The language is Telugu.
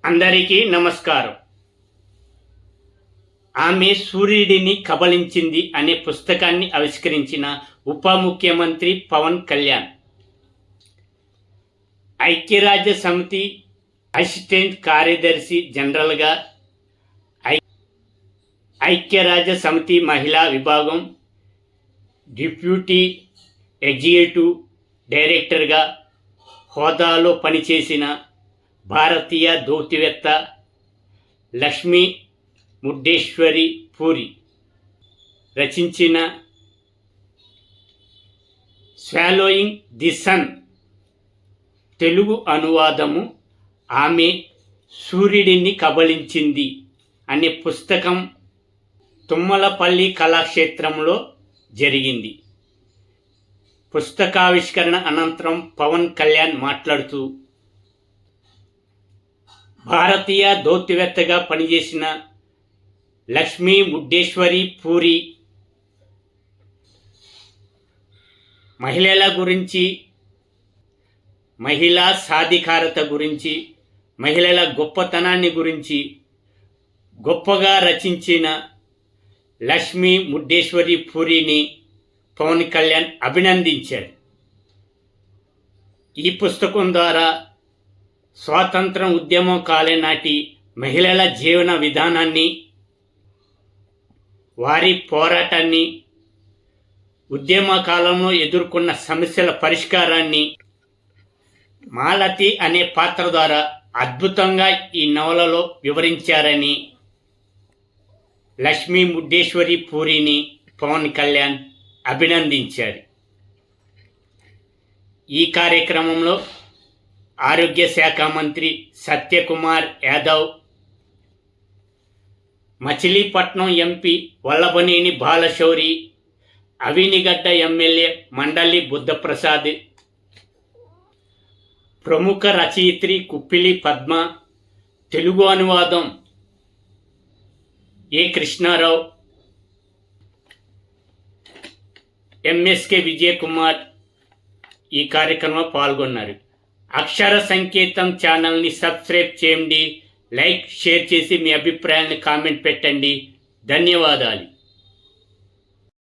అందరికీ నమస్కారం. ఆమె సూర్యుడిని కబళించింది అనే పుస్తకాన్ని ఆవిష్కరించిన ఉప ముఖ్యమంత్రి పవన్ కళ్యాణ్. ఐక్యరాజ్య సమితి అసిస్టెంట్ కార్యదర్శి జనరల్గా, ఐక్యరాజ్య సమితి మహిళా విభాగం డిప్యూటీ ఎగ్జిక్యూటివ్ డైరెక్టర్గా హోదాలో పనిచేసిన భారతీయ దౌత్యవేత్త లక్ష్మీ ముడ్డేశ్వరి పూరి రచించిన స్వాలోయింగ్ ది సన్ తెలుగు అనువాదము ఆమె సూర్యుడిని కబళించింది అనే పుస్తకం తుమ్మలపల్లి కళాక్షేత్రంలో జరిగింది. పుస్తకావిష్కరణ అనంతరం పవన్ కళ్యాణ్ మాట్లాడుతూ, భారతీయ దౌత్యవేత్తగా పనిచేసిన లక్ష్మీ ముడ్డేశ్వరి పూరి మహిళల గురించి, మహిళా సాధికారత గురించి, మహిళల గొప్పతనాన్ని గురించి గొప్పగా రచించిన లక్ష్మీ ముడ్డేశ్వరి పూరిని పవన్ కళ్యాణ్ అభినందించారు. ఈ పుస్తకం ద్వారా స్వాతంత్రం ఉద్యమం కాలం నాటి మహిళల జీవన విధానాన్ని, వారి పోరాటాన్ని, ఉద్యమ కాలంలో ఎదుర్కొన్న సమస్యల పరిష్కారాన్ని మాలతి అనే పాత్ర ద్వారా అద్భుతంగా ఈ నవలలో వివరించారని లక్ష్మీ ముడ్డేశ్వరి పూరిని పవన్ కళ్యాణ్ అభినందించారు. ఈ కార్యక్రమంలో ఆరోగ్య శాఖ మంత్రి సత్యకుమార్ యాదవ్, మచిలీపట్నం ఎంపీ వల్లభనేని బాలశౌరి, అవినిగడ్డ ఎమ్మెల్యే మండలి బుద్ధప్రసాద్, ప్రముఖ రచయిత్రి కుప్పిలి పద్మ, తెలుగు అనువాదం ఏ కృష్ణారావు, ఎంఎస్కే విజయకుమార్ ఈ కార్యక్రమంలో పాల్గొన్నారు. అక్షర సంకేతం ఛానల్ని సబ్స్క్రైబ్ చేయండి, లైక్, షేర్ చేసి మీ అభిప్రాయాన్ని కామెంట్ పెట్టండి. ధన్యవాదాలు.